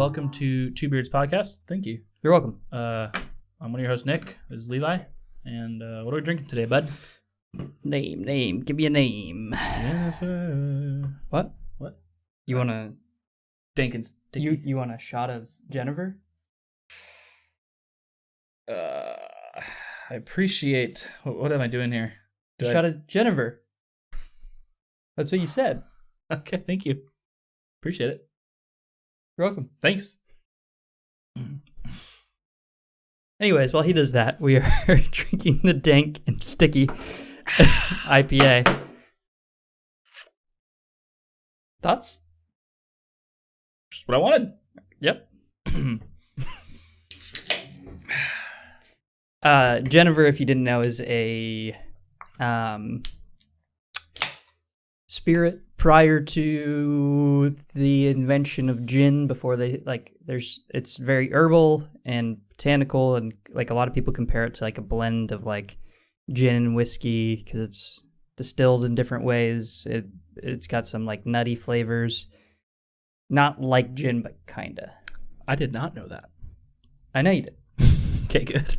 welcome to Two Beards Podcast. Thank you. You're welcome. I'm one of your hosts, Nick. This is Levi. And what are we drinking today, bud? Name. Give me a name. Jennifer. What? You want to... Dank and Sticky. You want a shot of Jennifer? I appreciate... What am I doing here? A shot of Jennifer. That's what you said. Okay, thank you. Appreciate it. You're welcome. Thanks. Anyways, while he does that, we are drinking the Dank and Sticky IPA. Thoughts? Just what I wanted. Yep. Jennifer, if you didn't know, is a spirit prior to the invention of gin. Before it's very herbal and botanical, and like a lot of people compare it to like a blend of like gin and whiskey because it's distilled in different ways. It's got some like nutty flavors, not like gin, but kinda. I did not know that. I know you did. Okay, good.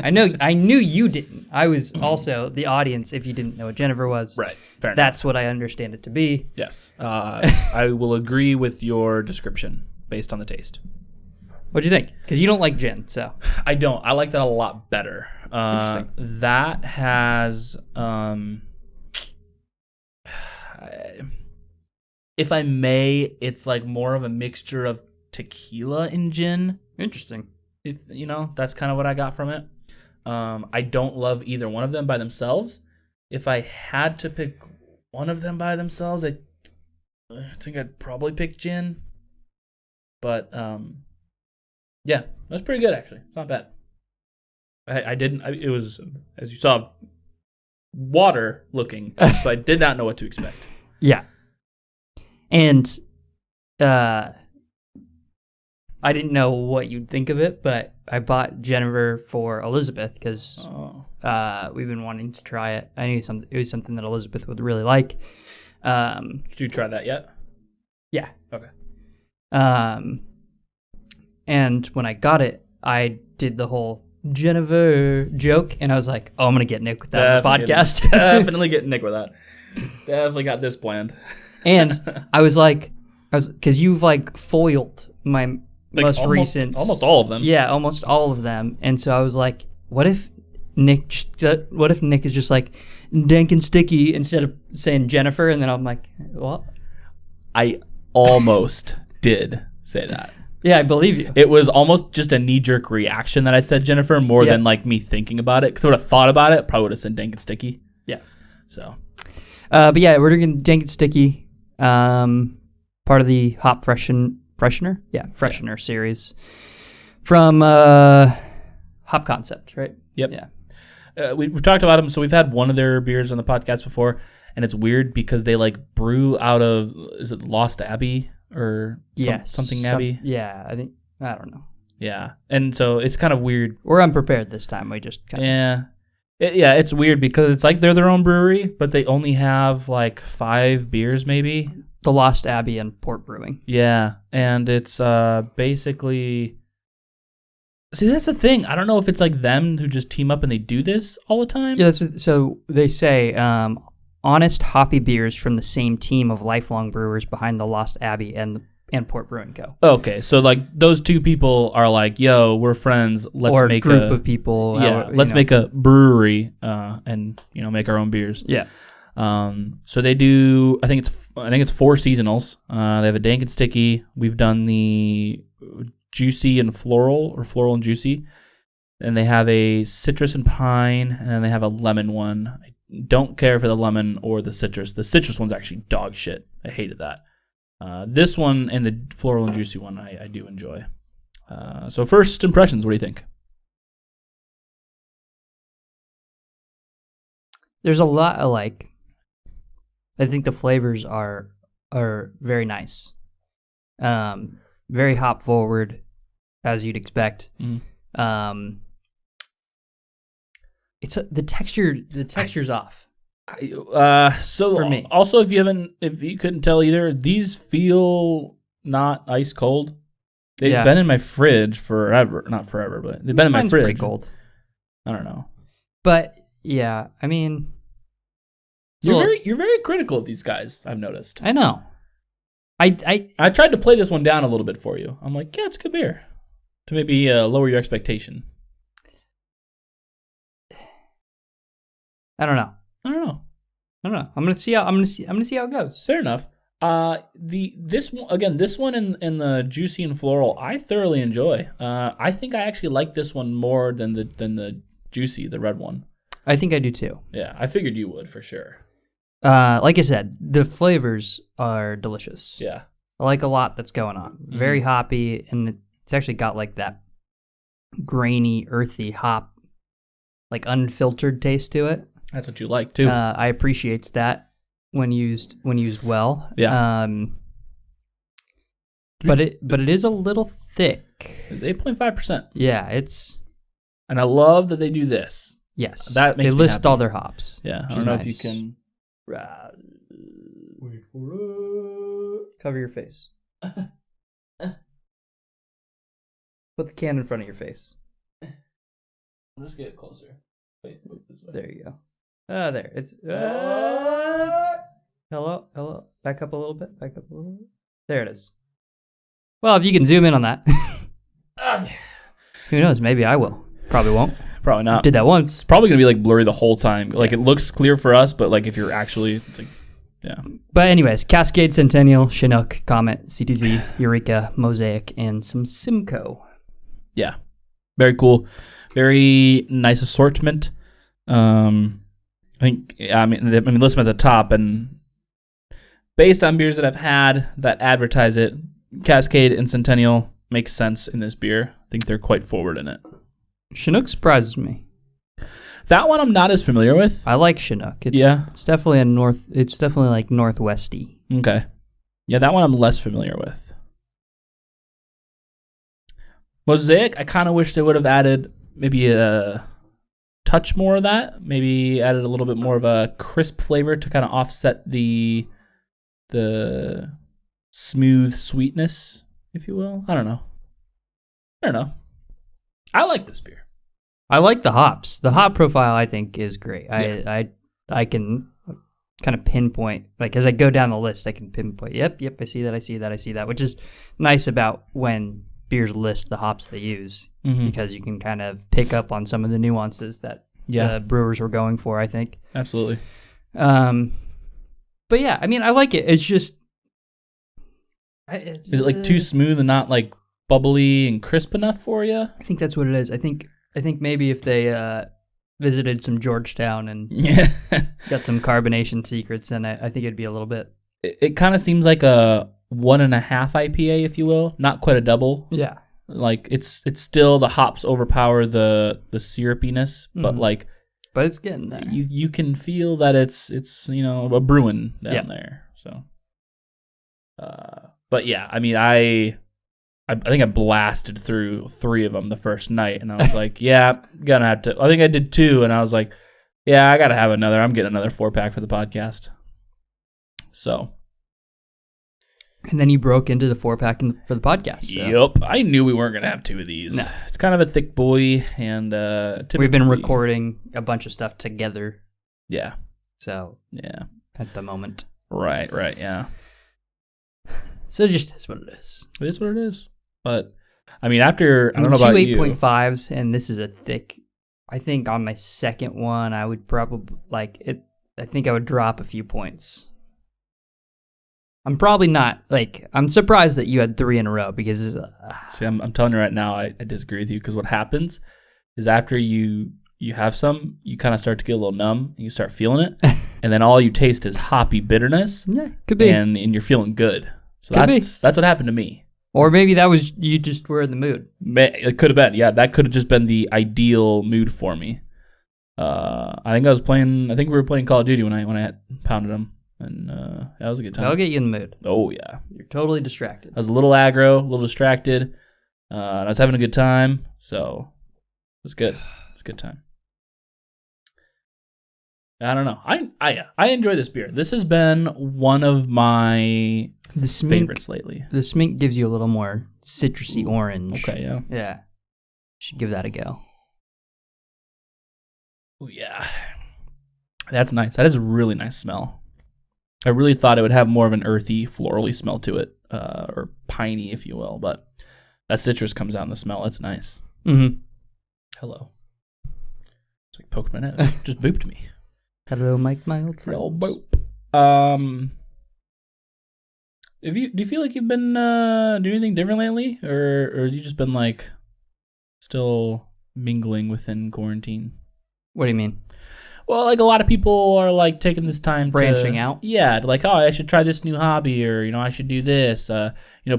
I knew you didn't. I was also the audience if you didn't know what Jennifer was. Right. Fair That's what I understand it to be. Yes. I will agree with your description based on the taste. What'd you think? Because you don't like gin, so. I don't. I like that a lot better. Interesting. That has... if I may, it's like more of a mixture of tequila and gin. Interesting. If you know, that's kind of what I got from it. I don't love either one of them by themselves. If I had to pick one of them by themselves, I think I'd probably pick gin. But yeah, that's pretty good actually. It's not bad. It was, as you saw, water looking, so I did not know what to expect. Yeah. And I didn't know what you'd think of it, but I bought Jennifer for Elizabeth because we've been wanting to try it. I knew it was something that Elizabeth would really like. Did you try that yet? Yeah. Okay. And when I got it, I did the whole Jennifer joke, and I was like, "Oh, I'm gonna get Nick with that on the podcast." Definitely get Nick with that. Definitely got this planned. And I was because you've like foiled my most recent, almost all of them. Yeah, almost all of them. And so I was like, what if Nick is just like Dank and Sticky instead of saying Jennifer? And then I'm like, what? I almost did say that. Yeah, I believe you. It was almost just a knee-jerk reaction that I said Jennifer more than like me thinking about it. Because I would have thought about it, probably would have said Dank and Sticky. Yeah. So. But yeah, we're drinking Dank and Sticky, part of the Hop Freshener? Yeah, Freshener series from Hop Concept, right? Yep. Yeah. We've talked about them, so we've had one of their beers on the podcast before, and it's weird because they like brew out of, is it Lost Abbey or something Abbey? Yeah, I don't know. Yeah, and so it's kind of weird. We're unprepared this time. We just kind of... Yeah. It's weird because it's like they're their own brewery, but they only have like 5 beers maybe. The Lost Abbey and Port Brewing. Yeah, and it's basically... See, that's the thing. I don't know if it's like them who just team up and they do this all the time. Yeah, so they say honest hoppy beers from the same team of lifelong brewers behind the Lost Abbey and Port Brewing Co. Okay, so like those two people are like, yo, we're friends. Let's make a group of people. Yeah, let's make a brewery and make our own beers. Yeah. So they do. I think it's 4 seasonals. They have a Dank and Sticky. We've done the Juicy and Floral, or Floral and Juicy, and they have a Citrus and Pine, and then they have a Lemon one. I don't care for the lemon or the citrus. The citrus one's actually dog shit. I hated that. This one and the Floral and Juicy one I do enjoy. So first impressions, what do you think? There's a lot I like. I think the flavors are very nice. Very hop forward, as you'd expect. It's the texture's off. So for me. Also, if you couldn't tell either, these feel not ice cold. They've been in my fridge forever. Not forever, but they've been in my fridge. Pretty cold. I don't know. But yeah, I mean, you're very critical of these guys. I've noticed. I know. I tried to play this one down a little bit for you. I'm like, yeah, it's a good beer, to maybe lower your expectation. I don't know. I'm gonna see how it goes. Fair enough. This one in the juicy and floral, I thoroughly enjoy. I think I actually like this one more than the juicy, the red one. I think I do too. Yeah, I figured you would for sure. Like I said, the flavors are delicious. Yeah, I like a lot that's going on. Very hoppy, and it's actually got like that grainy, earthy hop, like unfiltered taste to it. That's what you like too. I appreciate that when used well. Yeah. But it is a little thick. It's 8.5%. Yeah, it's. And I love that they do this. Yes, that makes they me list happy. all their hops. Yeah, I don't know if you can. Wait for it. Cover your face. Put the can in front of your face. I'll just get it closer. Wait, move this way. There you go. There. It's. Hello. Back up a little bit. There it is. Well, if you can zoom in on that. Who knows? Maybe I will. Probably won't. Probably not. Did that once. It's probably gonna be like blurry the whole time. Like it looks clear for us, but like if you're actually, it's like, yeah. But anyways, Cascade, Centennial, Chinook, Comet, CTZ, Eureka, Mosaic, and some Simcoe. Yeah, very cool. Very nice assortment. I mean, listen at the top, and based on beers that I've had that advertise it, Cascade and Centennial makes sense in this beer. I think they're quite forward in it. Chinook surprises me. That one I'm not as familiar with. I like Chinook. It's definitely It's definitely like northwesty. Okay. Yeah, that one I'm less familiar with. Mosaic, I kind of wish they would have added maybe a touch more of that. Maybe added a little bit more of a crisp flavor to kind of offset the smooth sweetness, if you will. I don't know. I like this beer. I like the hops. The hop profile, I think, is great. Yeah. I can kind of pinpoint, like as I go down the list, I can pinpoint. Yep. I see that, which is nice about when beers list the hops they use, because you can kind of pick up on some of the nuances that the brewers were going for, I think. Absolutely. But yeah, I mean, I like it. It's just, is it like too smooth and not like bubbly and crisp enough for you? I think that's what it is. I think maybe if they visited some Georgetown and got some carbonation secrets, then I think it'd be a little bit. It kind of seems like a 1.5 IPA, if you will, not quite a double. Yeah, like it's still the hops overpower the syrupiness, but it's getting there. You can feel that it's a brewing down there. So, but yeah, I mean I think I blasted through 3 of them the first night, and I was like, yeah, gonna have to. I think I did 2, and I was like, yeah, I gotta have another. I'm getting another 4-pack for the podcast. So. And then you broke into the 4-pack for the podcast. So. Yep. I knew we weren't going to have 2 of these. No. It's kind of a thick boy, and we've been recording a bunch of stuff together. Yeah. So, yeah. At the moment. Right, yeah. So it just is what it is. It is what it is. But, I mean, I don't know about you. 2 8.5s, and this is a thick. I think on my second one, I would probably, I think I would drop a few points. I'm probably not, I'm surprised that you had 3 in a row because... See, I'm telling you right now, I disagree with you, because what happens is after you have some, you kind of start to get a little numb, and you start feeling it, and then all you taste is hoppy bitterness. Yeah, could be. And you're feeling good. So that's what happened to me. Or maybe that was, you just were in the mood. It could have been, yeah, that could have just been the ideal mood for me. I think we were playing Call of Duty when I had pounded them. And that was a good time. That'll get you in the mood. Oh, yeah. You're totally distracted. I was a little aggro, a little distracted. And I was having a good time. So it was good. It's a good time. I don't know. I enjoy this beer. This has been one of my favorites lately. The smink gives you a little more citrusy orange. Okay, yeah. Yeah. Should give that a go. Oh, yeah. That's nice. That is a really nice smell. I really thought it would have more of an earthy, florally smell to it, or piney, if you will. But that citrus comes out in the smell. It's nice. Mm-hmm. Hello. It's like poking my nose. Just booped me. Hello, Mike, my old friend. Oh, boop. Do you feel like you've been doing anything different lately, or have you just been like still mingling within quarantine? What do you mean? Well, like a lot of people are like taking this time branching out. Yeah, like, oh, I should try this new hobby, or I should do this.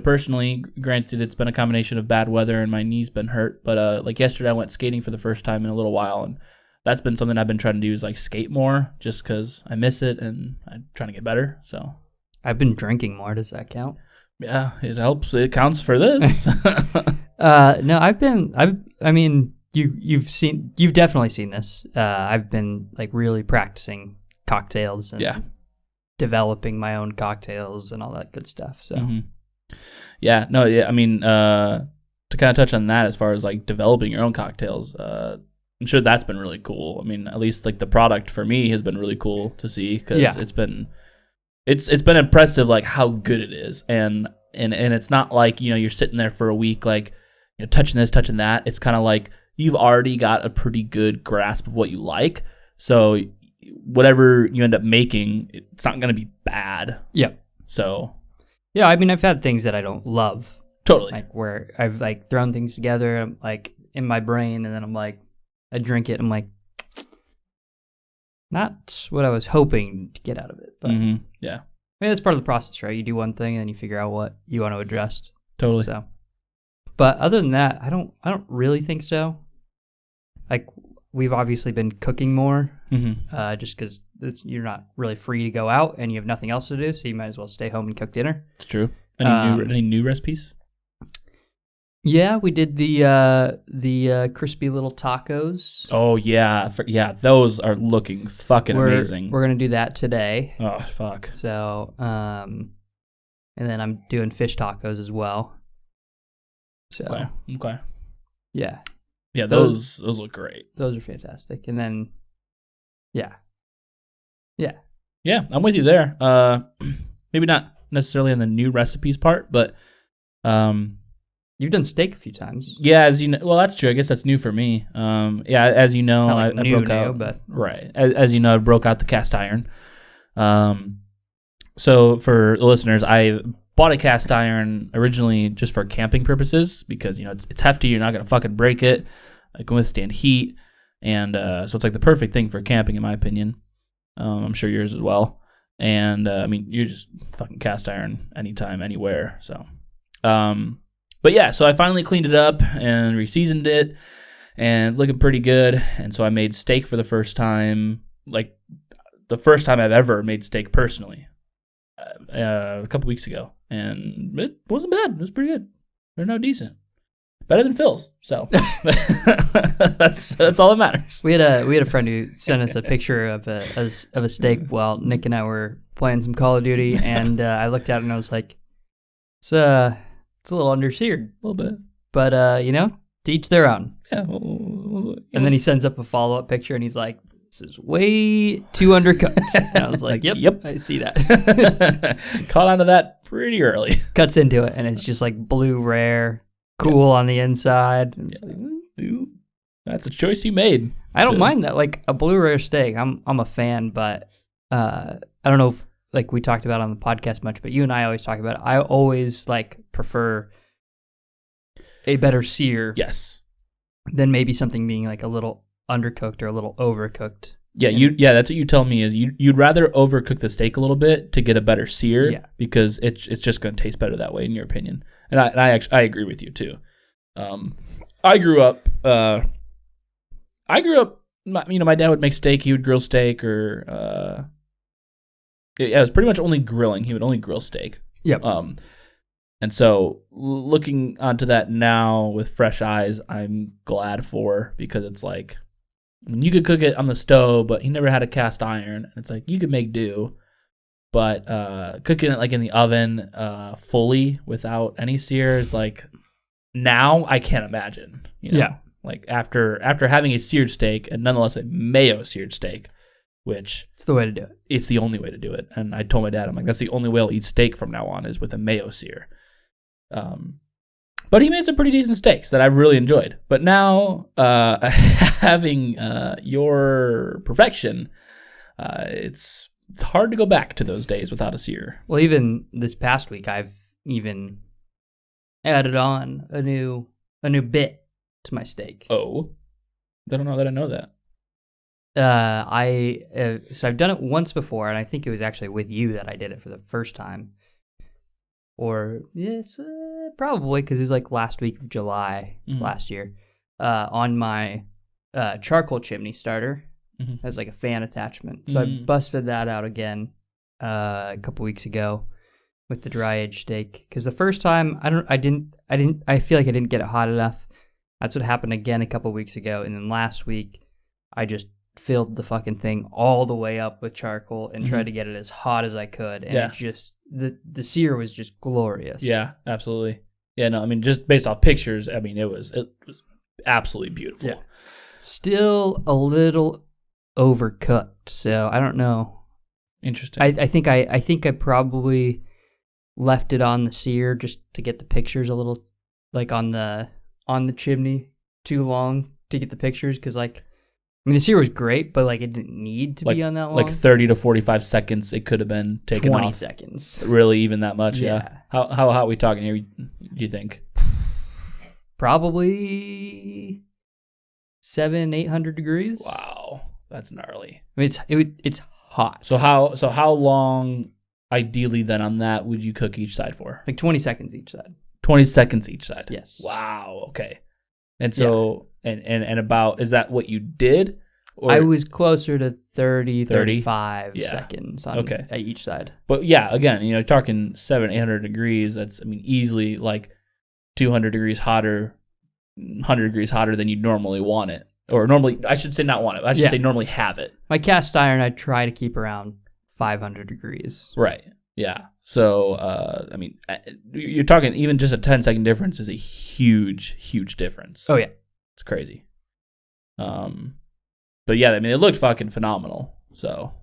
Personally, granted, it's been a combination of bad weather and my knee's been hurt. But like yesterday, I went skating for the first time in a little while, and that's been something I've been trying to do is like skate more, just because I miss it and I'm trying to get better. So I've been drinking more. Does that count? Yeah, it helps. It counts for this. No, I mean, you've definitely seen this. I've been like really practicing cocktails and developing my own cocktails and all that good stuff. So, yeah, no, yeah. I mean, to kind of touch on that as far as like developing your own cocktails, I'm sure that's been really cool. I mean, at least like the product for me has been really cool to see because it's been impressive like how good it is, and it's not like you're sitting there for a week like touching this, touching that. It's kind of like you've already got a pretty good grasp of what you like, so whatever you end up making, it's not going to be bad. Yep. So yeah, I mean, I've had things that I don't love. Totally. Like where I've like thrown things together like in my brain, and then I'm like, I drink it, I'm like, not what I was hoping to get out of it. But yeah, I mean, that's part of the process, right? You do one thing and then you figure out what you want to adjust. Totally. So, but other than that, I don't really think so. Like we've obviously been cooking more, just because you're not really free to go out and you have nothing else to do, so you might as well stay home and cook dinner. It's true. Any new recipes? Yeah, we did the crispy little tacos. Oh yeah, those are looking fucking amazing. We're gonna do that today. Oh fuck. So, and then I'm doing fish tacos as well. So okay. Yeah. Yeah, those look great. Those are fantastic. And then, yeah, I'm with you there. Maybe not necessarily on the new recipes part, but you've done steak a few times. Yeah, as you know, well, that's true. I guess that's new for me. Yeah, as you know, Not like I broke out. but right, as you know, I broke out the cast iron. So for the listeners, I bought a cast iron originally just for camping purposes because it's hefty. You're not gonna fucking break it. It can withstand heat, and so it's like the perfect thing for camping, in my opinion. I'm sure yours as well. And I mean, you're just fucking cast iron anytime, anywhere. So, but yeah, so I finally cleaned it up and reseasoned it, and it's looking pretty good. And so I made steak for the first time, like the first time I've ever made steak personally, a couple weeks ago, and it wasn't bad. It was pretty good. They're no decent. Better than Phil's, so that's all that matters. We had a friend who sent us a picture of a steak while Nick and I were playing some Call of Duty, and I looked at it and I was like, it's a little under-seared, A little bit, but to each their own. Yeah. And then he sends up a follow-up picture and he's like, this is way too undercut. And I was like, yep, I see that. Caught onto that pretty early. Cuts into it and it's just like blue rare. Cool on the inside. Like, that's a choice you made. I don't mind that. Like a blue rare steak, I'm a fan, but I don't know if like we talked about on the podcast much, but you and I always talk about it. I always like prefer a better sear. Yes. Than maybe something being like a little undercooked or a little overcooked. Yeah, that's what you tell me is you'd rather overcook the steak a little bit to get a better sear because it's just going to taste better that way in your opinion. And I agree with you too. I grew up. My dad would make steak. He would grill steak, or it was pretty much only grilling. He would only grill steak. Yep. And so looking onto that now with fresh eyes, I'm glad for because it's like you could cook it on the stove, but he never had a cast iron. And it's like you could make do. But cooking it like in the oven fully without any sear is like, now I can't imagine. You know? Yeah. Like after having a seared steak and nonetheless a mayo seared steak, which It's the way to do it. it's the only way to do it. And I told my dad, I'm like, that's the only way I'll eat steak from now on is with a mayo sear. But he made some pretty decent steaks that I really enjoyed. But now, having your perfection, it's hard to go back to those days without a sear. Well, even this past week, I've even added on a new bit to my steak. Oh, I don't know that I know that. So I've done it once before, and I think it was actually with you that I did it for the first time. Or yes, probably because it was like last week of July last year. On my charcoal chimney starter has like a fan attachment, so I busted that out again a couple weeks ago with the dry aged steak. Because the first time I feel like I didn't get it hot enough. That's what happened again a couple weeks ago, and then last week I just filled the fucking thing all the way up with charcoal and tried to get it as hot as I could, and it just the sear was just glorious. Yeah, absolutely. Yeah, no, I mean, just based off pictures, I mean, it was absolutely beautiful. Yeah. Still a little overcooked, so I don't know. Interesting. I think I probably left it on the sear just to get the pictures a little, like on the chimney too long to get the pictures, because like, I mean, the sear was great, but like it didn't need to be on that long. Like 30 to 45 seconds, it could have been taken 20 off. seconds. Really, even that much? Yeah. How hot are we talking here, do you think? Probably 700-800 degrees. Wow, that's gnarly. I mean, it's hot. So how long, ideally, then on that would you cook each side for? Like 20 seconds each side. 20 seconds each side. Yes. Wow. Okay. And so and about, is that what you did? Or? I was closer to 35 Yeah. seconds on at each side. But yeah, again, you know, talking 700-800 degrees, that's, I mean, easily like 200 degrees hotter, 100 degrees hotter than you'd normally want it. Or normally, I should say not want it. I should say normally have it. My cast iron, I try to keep around 500 degrees. Right. Yeah. So, I mean, you're talking even just a 10-second difference is a huge, huge difference. Oh, yeah. It's crazy. But yeah, I mean, it looked fucking phenomenal. So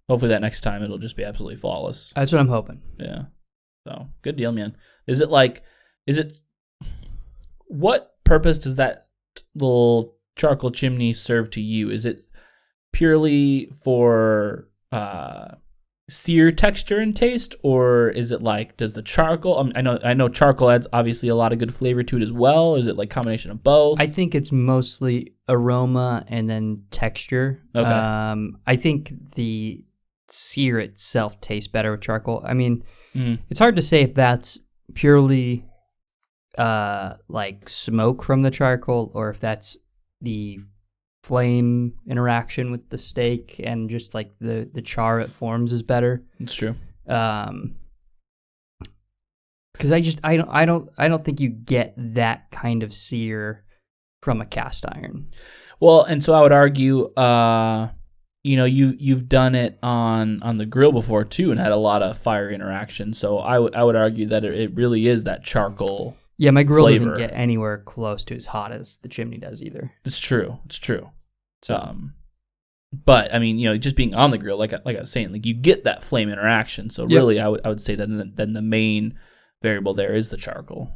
hopefully that next time it'll just be absolutely flawless. That's what I'm hoping. Yeah. So good deal, man. What purpose does that little charcoal chimney serve to you? Is it purely for sear texture and taste, or is it like, does the charcoal, I know charcoal adds obviously a lot of good flavor to it as well. Is it like combination of both? I think it's mostly aroma and then texture. Okay. I think the sear itself tastes better with charcoal. I mean, it's hard to say if that's purely like smoke from the charcoal, or if that's the flame interaction with the steak and just like the char it forms is better. It's true. Because I don't think you get that kind of sear from a cast iron. Well, and so I would argue, you've done it on the grill before too, and had a lot of fire interaction. So I would argue that it really is that charcoal. Yeah, my grill flavor. doesn't get anywhere close to as hot as the chimney does either. It's true. So, but I mean, just being on the grill, like I was saying, like you get that flame interaction. So really, I would say that then the main variable there is the charcoal.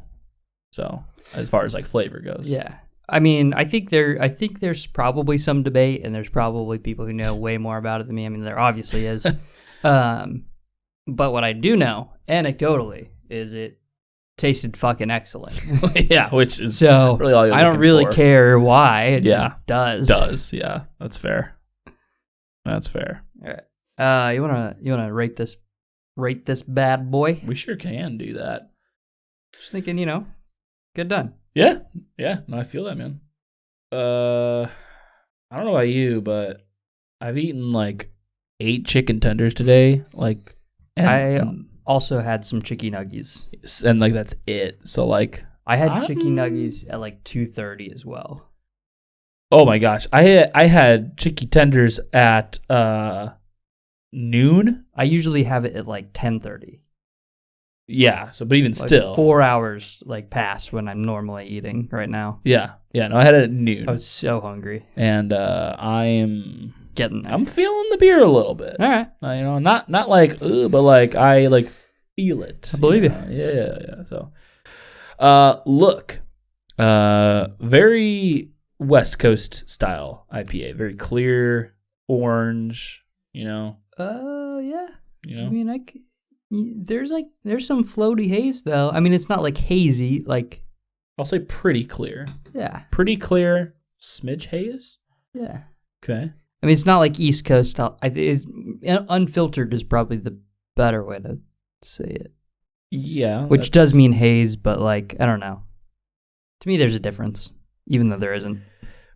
So as far as like flavor goes, yeah. I mean, I think there's probably some debate, and there's probably people who know way more about it than me. I mean, there obviously is. But what I do know, anecdotally, is it tasted fucking excellent. Yeah, which is so really all you're I don't really care why. It just does. Yeah, that's fair. That's fair. All right. You wanna rate this bad boy? We sure can do that. Just thinking, good done. Yeah. No, I feel that, man. I don't know about you, but I've eaten like 8 chicken tenders today. Like, I also had some chicken nuggies, and like that's it. So like, I had chicken nuggies at like 2:30 as well. Oh my gosh, I had chicken tenders at noon. I usually have it at like 10:30. Yeah. So, but even Like still, 4 hours like past when I'm normally eating right now. Yeah. No, I had it at noon, I was so hungry. and I'm Getting there. I'm feeling the beer a little bit. All right. Not like but like I like feel it. I believe you. Yeah. So, look, very West Coast style IPA, very clear orange. Yeah. You know. I mean, there's some floaty haze though. I mean, it's not like hazy. Like, I'll say pretty clear. yeah. Pretty clear, smidge haze. Yeah. Okay. I mean, it's not like East Coast style. Unfiltered is probably the better way to say it. Yeah. Which does mean haze, but like, I don't know. To me, there's a difference, even though there isn't.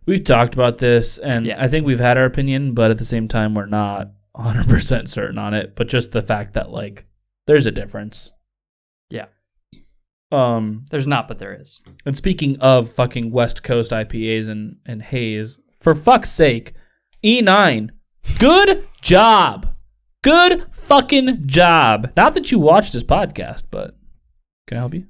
We've talked about this, and Yeah. I think we've had our opinion, but at the same time, we're not 100% certain on it. But just the fact that, like, there's a difference. Yeah. There's not, but there is. And speaking of fucking West Coast IPAs and haze, for fuck's sake, E9, good job. Good fucking job. Not that you watched this podcast, but can I help you?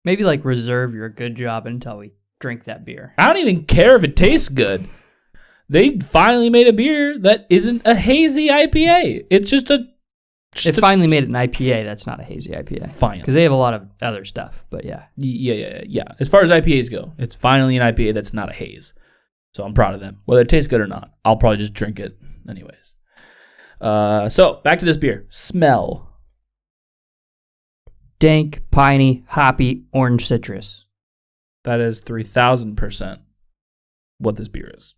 Maybe like reserve your good job until we drink that beer. I don't even care if it tastes good. They finally made a beer that isn't a hazy IPA. It's just a... It finally made it an IPA that's not a hazy IPA. Finally. Because they have a lot of other stuff, but yeah. Yeah. As far as IPAs go, it's finally an IPA that's not a haze. So I'm proud of them. Whether it tastes good or not, I'll probably just drink it anyways. So, back to this beer. Smell. Dank, piney, hoppy, orange citrus. That is 3,000% what this beer is.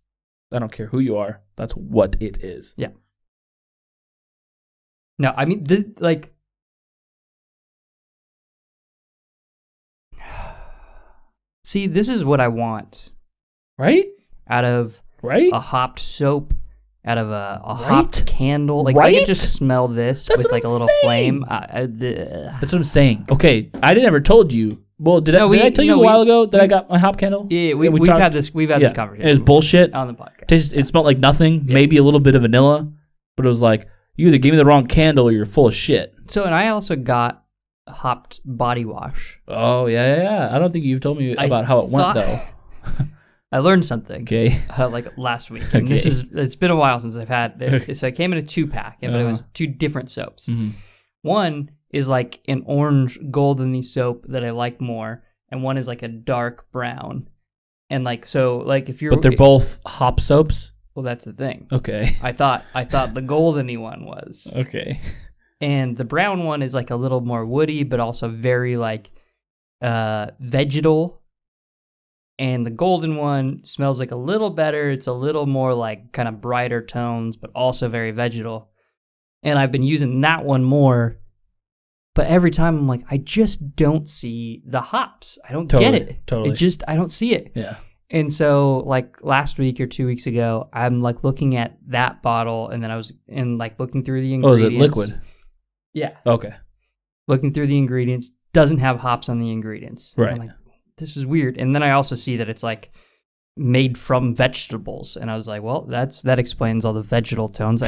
I don't care who you are. That's what it is. Yeah. No, I mean, see, this is what I want. Right? Out of a hopped soap, out of a hopped candle. Like, if I could just smell this with like a little flame. That's what I'm saying. Okay, I ever told you. Well, did I tell you a while ago that I got my hop candle? Yeah, we've had this conversation. It was bullshit on the podcast. It smelled like nothing. Yeah. Maybe a little bit of vanilla, but it was like, you either gave me the wrong candle or you're full of shit. So, and I also got a hopped body wash. Oh yeah. I don't think you've told me about how it went though. I learned something. Okay. Like last week. And it's been a while since I've had it. So I came in a 2-pack, but it was 2 different soaps. Mm-hmm. One is like an orange goldeny soap that I like more, and one is like a dark brown. And like, so like if you're... But they're both hop soaps? Well, that's the thing. Okay. I thought the goldeny one was. Okay. And the brown one is like a little more woody, but also very like vegetal. And the golden one smells like a little better. It's a little more like kind of brighter tones, but also very vegetal. And I've been using that one more. But every time I'm like, I just don't see the hops. I don't get it. Totally. I don't see it. Yeah. And so like last week or 2 weeks ago, I'm like looking at that bottle, and then I was looking through the ingredients. Oh, is it liquid? Yeah. Okay. Looking through the ingredients, doesn't have hops on the ingredients. Right. I'm like, this is weird. And then I also see that it's like made from vegetables, and I was like, well, that explains all the vegetal tones.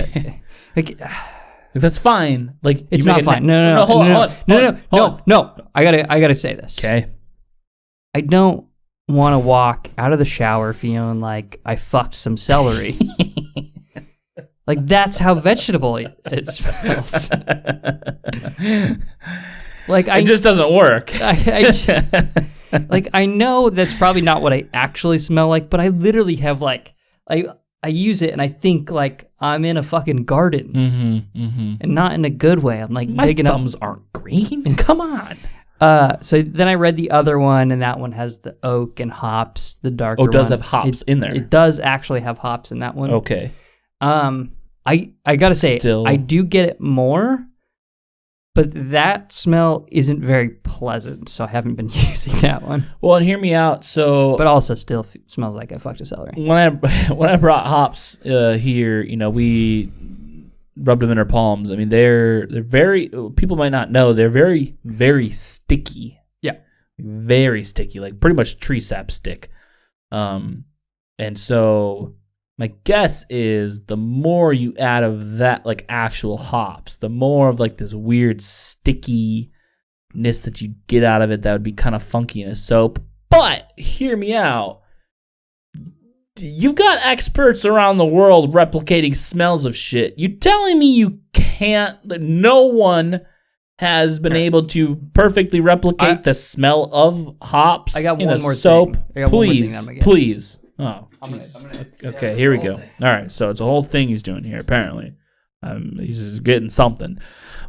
That's fine. Like, it's not fine. No. I gotta say this. Okay. I don't want to walk out of the shower feeling like I fucked some celery. Like, that's how vegetable it smells. Like, it just doesn't work. Like, I know that's probably not what I actually smell like, but I literally have like, I use it and I think like I'm in a fucking garden, and not in a good way. I'm like, my thumbs aren't green. Come on. So then I read the other one, and that one has the oak and hops, the darker one. Oh, it does have hops in there. It does actually have hops in that one. Okay. I gotta say, I do get it more, but that smell isn't very pleasant, so I haven't been using that one. Well, and hear me out. So, but also still smells like I fucked a celery. When I brought hops here, we rubbed them in our palms. I mean, they're very. People might not know they're very, very sticky. Yeah, very sticky, like pretty much tree sap stick. And so My guess is the more you add of that, like actual hops, the more of like this weird stickiness that you get out of it that would be kind of funky in a soap. But hear me out. You've got experts around the world replicating smells of shit. You telling me you can't, no one has been able to perfectly replicate the smell of hops I got in one a more soap? thing. I got please, one more thing I'm gonna get. please. Oh, I'm gonna okay, here we go. All right, so it's a whole thing he's doing here, apparently. He's just getting something.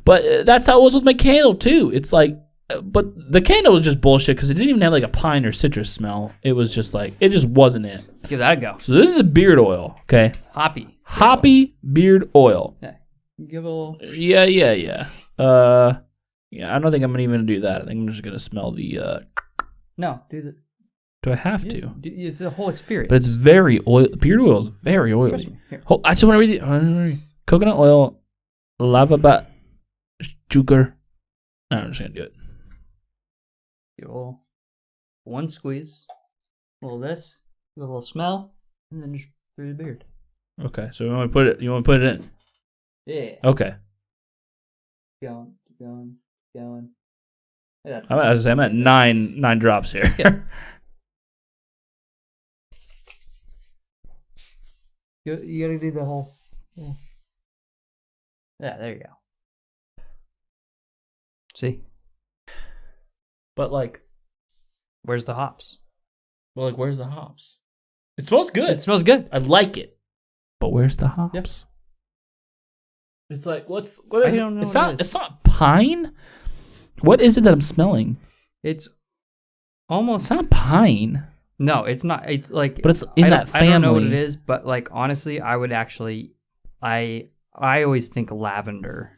But that's how it was with my candle, too. It's like, but the candle was just bullshit because it didn't even have like a pine or citrus smell. It was just like, it just wasn't it. Give that a go. So this is a beard oil, okay? Hoppy beard oil. Yeah. Give a little. Yeah. Yeah, I don't think I'm even gonna do that. I think I'm just gonna smell the. No, do the. Do I have to? It's a whole experience. But it's very oil. Beard oil is very oily. Trust me. Here. I just want to read it. Coconut oil, lava butt, sugar. No, I'm just gonna do it. Give a little one squeeze, a little this, give a little smell, and then just through the beard. Okay, so you want to put it? You want to put it in? Yeah. Okay. Keep going. Yeah, I'm at nine drops here. You gotta do the whole. Yeah, there you go. See? But like, Where's the hops? well, like, where's the hops? It smells good. It smells good. I like it. But where's the hops? Yep. It's like, what is I it? don't know It's what not. it is. It's not pine. What is it that I'm smelling? It's almost. It's not pine. No, it's not. It's like. But it's in that I don't know what it family. is, but like honestly, I would actually. I always think lavender.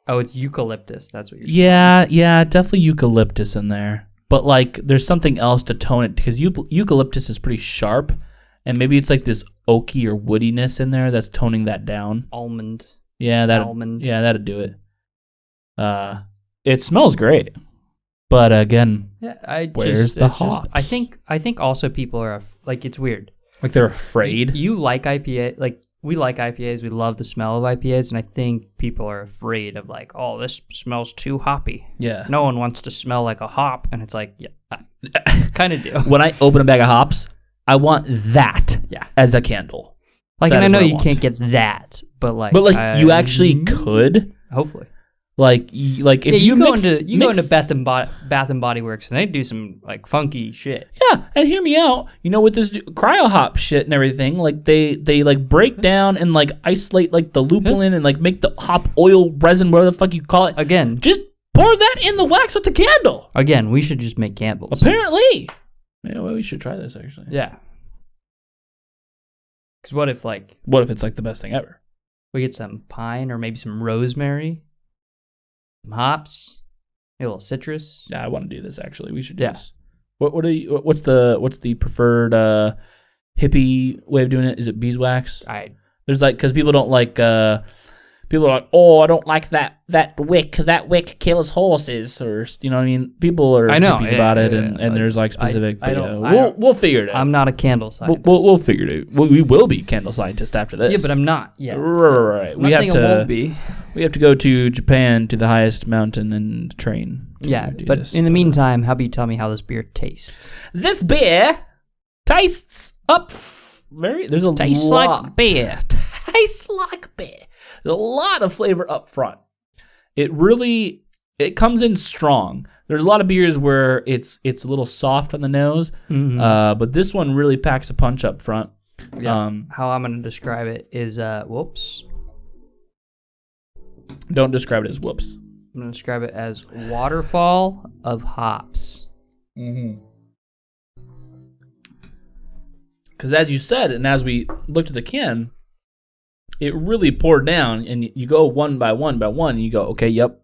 Oh, it's eucalyptus. That's what you're saying. Yeah, definitely eucalyptus in there. But like, there's something else to tone it because eucalyptus is pretty sharp, and maybe it's like this oaky or woodiness in there that's toning that down. Almond. Yeah, Almond. that'd do it. It smells great, but again, Yeah, where's the hops? I think also people are like it's weird. like they're afraid. You like IPA, like we like IPAs. We love the smell of IPAs, and I think people are afraid of like, oh, this smells too hoppy. Yeah. No one wants to smell like a hop, and it's like, yeah, kind of do. When I open a bag of hops, I want that Yeah. as a candle. Like, That and I is know what I you want. can't get that, but like, You actually could. hopefully. Like if Yeah, you go mix, into Bath and Body Works, and they do some like funky shit. Yeah, and hear me out. You know, with this cryo hop shit and everything, like they like break down and like isolate like the lupulin and like make the hop oil resin, whatever the fuck you call it. Again, Just pour that in the wax with the candle. we should just make candles. Apparently. Yeah, well, we should try this actually. Yeah. Because what if like What if it's like the best thing ever? we get some pine or maybe some rosemary, some hops, maybe a little citrus. Yeah, I want to do this actually. We should do Yeah. this. What's the preferred hippie way of doing it? Is it beeswax? There's like, because people don't like people are like, oh, I don't like that wick. That wick kills horses, or you know what I mean. People are I know, hippies yeah, about it, yeah, and yeah. there's like specific. I but, don't- yeah, I don't- we'll figure it out. I'm not a candle scientist. We'll figure it out. We will be candle scientists after this. Yeah, but I'm not yet. Right. I'm not saying I won't be. We have to go to Japan to the highest mountain and train. to Yeah, do but this. in the meantime, how about you tell me how this beer tastes? This beer tastes up very. There's a Tastes lot. like beer. Tastes like beer. There's a lot of flavor up front. It comes in strong. There's a lot of beers where it's a little soft on the nose, but this one really packs a punch up front. Yeah. How I'm going to describe it is, whoops. Don't describe it as whoops. I'm going to describe it as waterfall of hops. Because as you said, and as we looked at the can, it really poured down, and you go one by one by one, and you go, okay, yep.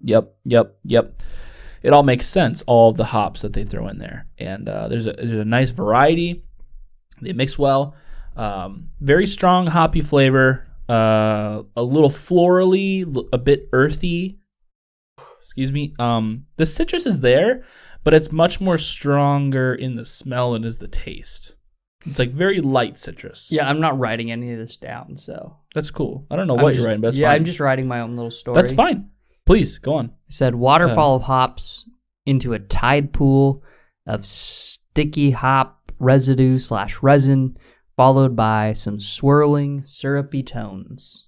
It all makes sense, all of the hops that they throw in there. And there's a nice variety. They mix well. Very strong hoppy flavor. A little florally, a bit earthy. Excuse me. The citrus is there, but it's much more stronger in the smell than is the taste. It's like very light citrus. Yeah, I'm not writing any of this down, so. That's cool. I don't know what you're writing, but that's fine. I'm just writing my own little story. That's fine. Please, go on. It said, waterfall of hops into a tide pool of sticky hop residue/resin, followed by some swirling, syrupy tones.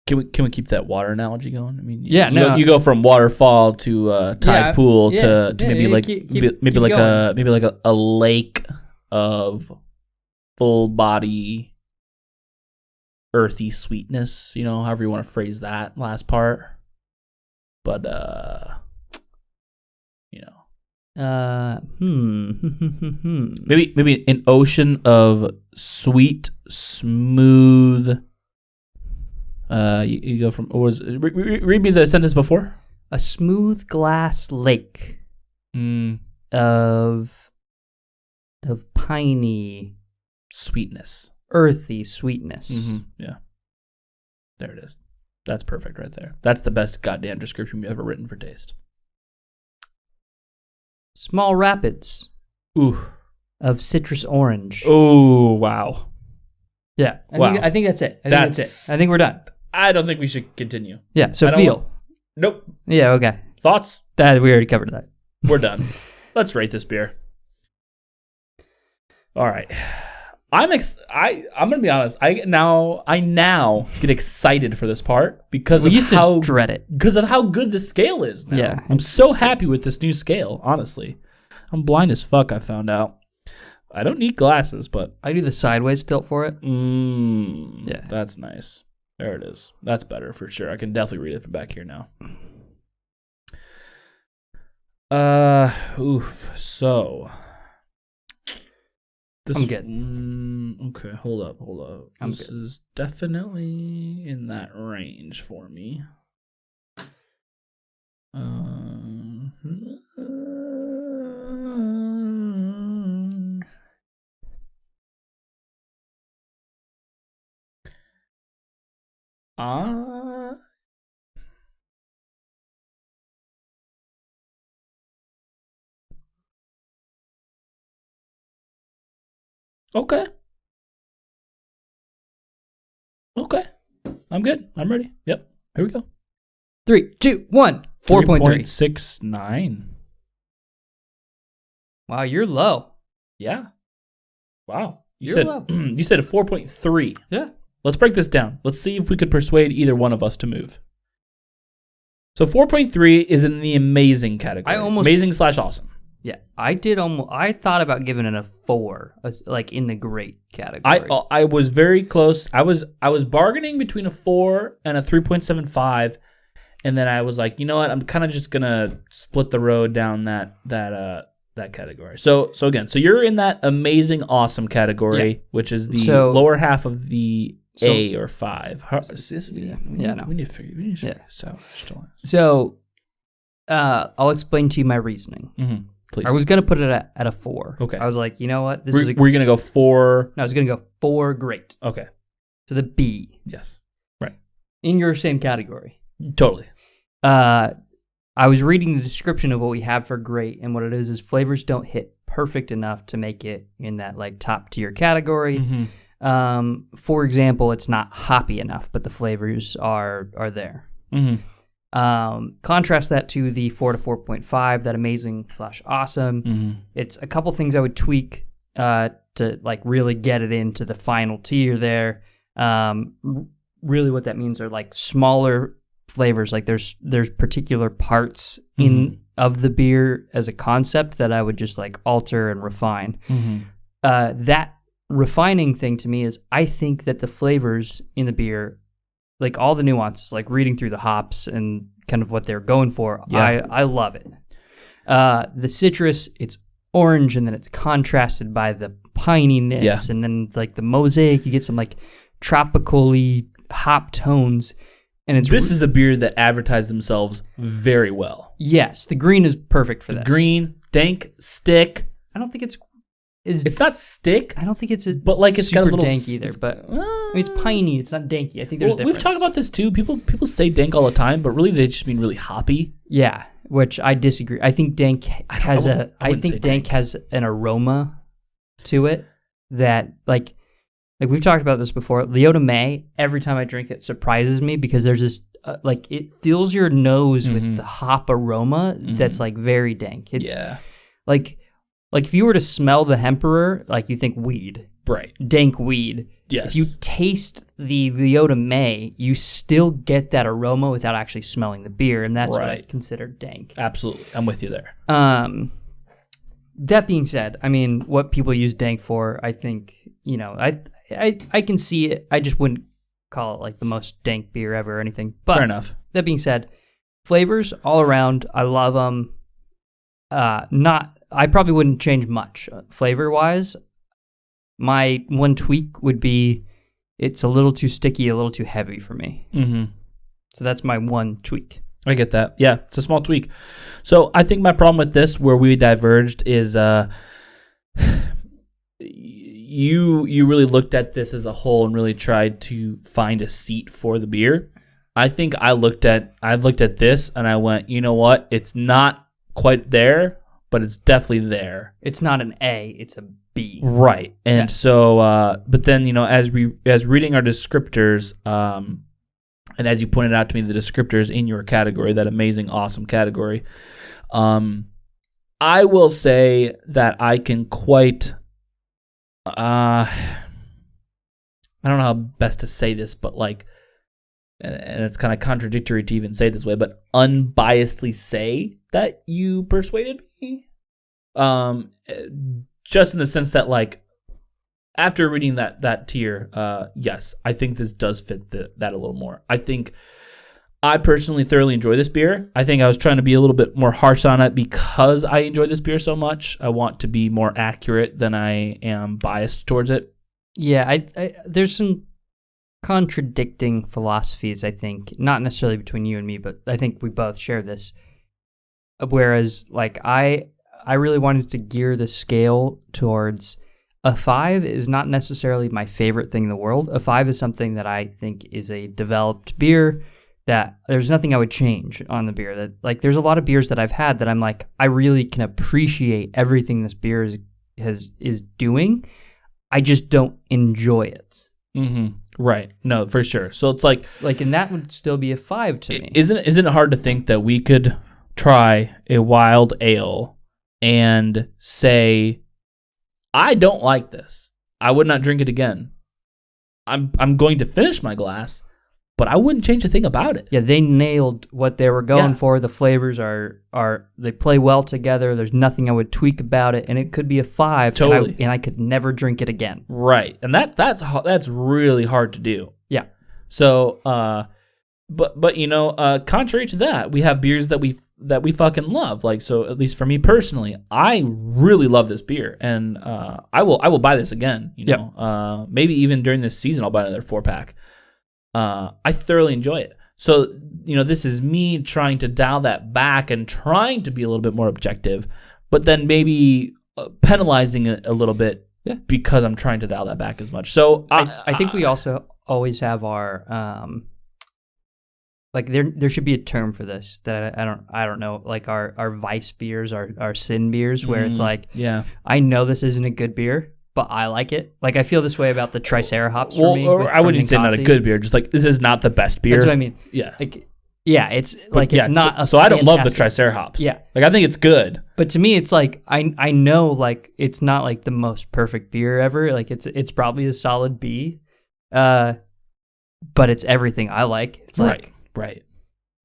Can we keep that water analogy going? I mean, you go from waterfall to tide pool to maybe like a lake of full body earthy sweetness. You know, however you want to phrase that last part. But maybe an ocean of sweet, smooth. You go from read me the sentence before. A smooth glass lake of piney sweetness, earthy sweetness. Mm-hmm. Yeah, there it is. That's perfect right there. That's the best goddamn description you've ever written for taste. Small rapids. Ooh, of citrus orange. Oh wow. Yeah, I think that's it. That's it. I think we're done. I don't think we should continue. Yeah, so feel. Nope. Yeah, okay. Thoughts? We already covered that. We're done. Let's rate this beer. All right. I'm gonna be honest. I now get excited for this part because we used to dread it because of how good the scale is now. Yeah, I'm so happy with this new scale. Honestly, I'm blind as fuck. I found out. I don't need glasses, but I do the sideways tilt for it. Yeah, that's nice. There it is. That's better for sure. I can definitely read it from back here now. So this, I'm good. Okay, hold up. This is definitely in that range for me. Okay. I'm good. I'm ready. Yep. Here we go. 3, 2, 1. 4.3. 3.69. Wow, you're low. Yeah. Wow. You're low. You said a 4.3. Yeah. Let's break this down. Let's see if we could persuade either one of us to move. So 4.3 is in the amazing category. Amazing/awesome. Yeah, I thought about giving it a 4, like in the great category. I was very close. I was bargaining between a 4 and a 3.75, and then I was like, you know what? I'm kind of just gonna split the road down that category. So you're in that amazing awesome category, which is the lower half of the A or 5. We need to figure. So I'll explain to you my reasoning. Mm-hmm. Please. I was going to put it at a 4. Okay. I was like, you know what? We're going to go 4. No, I was going to go 4 great. Okay. So the B. Yes. Right. In your same category. Totally. I was reading the description of what we have for great, and what it is flavors don't hit perfect enough to make it in that like top tier category. Mm-hmm. For example, it's not hoppy enough, but the flavors are there. Mm-hmm. Contrast that to the 4 to 4.5, that amazing/awesome. Mm-hmm. It's a couple things I would tweak to like really get it into the final tier there. Really what that means are like smaller flavors. Like there's particular parts of the beer as a concept that I would just like alter and refine. Mm-hmm. That refining thing to me is I think that the flavors in the beer, like all the nuances, like reading through the hops and kind of what they're going for, I love it. The citrus, it's orange, and then it's contrasted by the pininess, and then like the mosaic, you get some like tropical-y hop tones. And this is a beer that advertised themselves very well. Yes, the green is perfect for this. Green, dank, stick. I don't think it's not stick. I don't think it's but like it's got a little dank either. But I mean, it's piney. It's not danky. I think there's a difference. We've talked about this too. People say dank all the time, but really they just mean really hoppy. Yeah, which I disagree. I think dank has dank has an aroma to it that like we've talked about this before. Leota May, every time I drink it, surprises me because there's this like it fills your nose with the hop aroma that's like very dank. It's like if you were to smell the Hemperor, like you think weed, right? Dank weed. Yes. If you taste the Leota May, you still get that aroma without actually smelling the beer, and that's what I consider dank. Absolutely, I'm with you there. That being said, I mean, what people use dank for, I think, I can see it. I just wouldn't call it like the most dank beer ever or anything. But fair enough. That being said, flavors all around, I love them. I probably wouldn't change much flavor wise. My one tweak would be it's a little too sticky, a little too heavy for me. Mm-hmm. So that's my one tweak. I get that. Yeah, it's a small tweak. So I think my problem with this, where we diverged, is you really looked at this as a whole and really tried to find a seat for the beer. I think I've looked at this and I went, you know what? It's not quite there, but it's definitely there. It's not an A, it's a B. Right. And so, but then, as reading our descriptors, and as you pointed out to me, the descriptors in your category, that amazing, awesome category, I will say that I can quite, I don't know how best to say this, but like, and it's kind of contradictory to even say it this way, but unbiasedly say that you persuaded me. Just in the sense that, like, after reading that tier, yes, I think this does fit that a little more. I think I personally thoroughly enjoy this beer. I think I was trying to be a little bit more harsh on it because I enjoy this beer so much. I want to be more accurate than I am biased towards it. Yeah, I there's some contradicting philosophies, I think, not necessarily between you and me, but I think we both share this. Whereas, like, I really wanted to gear the scale towards a 5 is not necessarily my favorite thing in the world. A 5 is something that I think is a developed beer that there's nothing I would change on the beer. That, like, there's a lot of beers that I've had that I'm like, I really can appreciate everything this beer is doing. I just don't enjoy it. Mm-hmm. Right. No, for sure. So it's like, and that would still be a 5 to me. Isn't it hard to think that we could try a wild ale and say, I don't like this. I would not drink it again. I'm going to finish my glass, but I wouldn't change a thing about it. Yeah, they nailed what they were going for. The flavors are they play well together. There's nothing I would tweak about it, and it could be a 5. Totally. And I could never drink it again. Right, and that's really hard to do. Yeah. So, but contrary to that, we have beers that we fucking love. Like, so at least for me personally, I really love this beer, and I will buy this again. Maybe even during this season, I'll buy another 4-pack. I thoroughly enjoy it. So, this is me trying to dial that back and trying to be a little bit more objective, but then maybe penalizing it a little bit because I'm trying to dial that back as much. So I think we also always have our like there should be a term for this that I don't know, like our vice beers, our sin beers, where it's like, I know this isn't a good beer, but I like it. Like, I feel this way about the Triceratops for me. Or I wouldn't say not a good beer, just like, this is not the best beer. That's what I mean. Yeah. Like, yeah, it's like, it's not so I don't love the Triceratops. Yeah. Like, I think it's good. But to me, it's like, I know, like, it's not like the most perfect beer ever. Like, it's probably a solid B. But it's everything I like. It's like, right.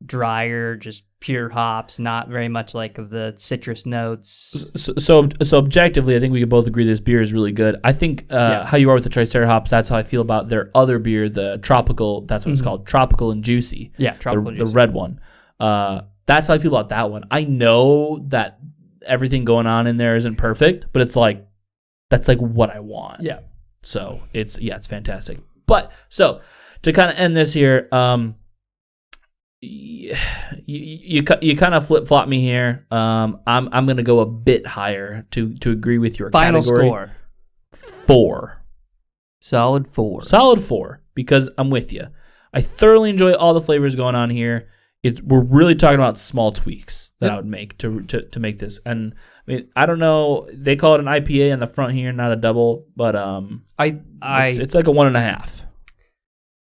Drier, just pure hops, not very much like of the citrus notes. So objectively, I think we could both agree this beer is really good. I think how you are with the Triceratops, that's how I feel about their other beer, the Tropical. That's what it's called, Tropical and Juicy. Yeah, Tropical the Juicy. The red one. That's how I feel about that one. I know that everything going on in there isn't perfect, but it's like, that's like what I want. Yeah. So it's fantastic. But so to kind of end this here, you kind of flip flop me here. I'm gonna go a bit higher to agree with your final category. Score 4. Solid 4. Solid 4 because I'm with you. I thoroughly enjoy all the flavors going on here. We're really talking about small tweaks that I would make to make this, and mean, I don't know. They call it an IPA in the front here, not a double, but it's like a 1.5.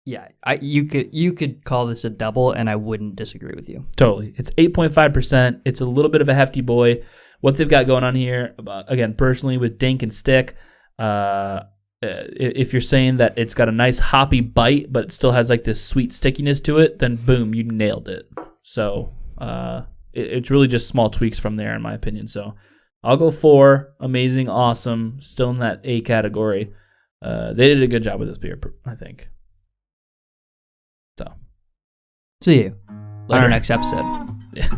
Yeah, you could call this a double, and I wouldn't disagree with you. Totally. It's 8.5%. It's a little bit of a hefty boy. What they've got going on here, again, personally with Dank and Stick, if you're saying that it's got a nice hoppy bite, but it still has like this sweet stickiness to it, then boom, you nailed it. So it's really just small tweaks from there, in my opinion. So I'll go 4. Amazing, awesome, still in that A category. They did a good job with this beer, I think. So see you later. on our next episode. Yeah.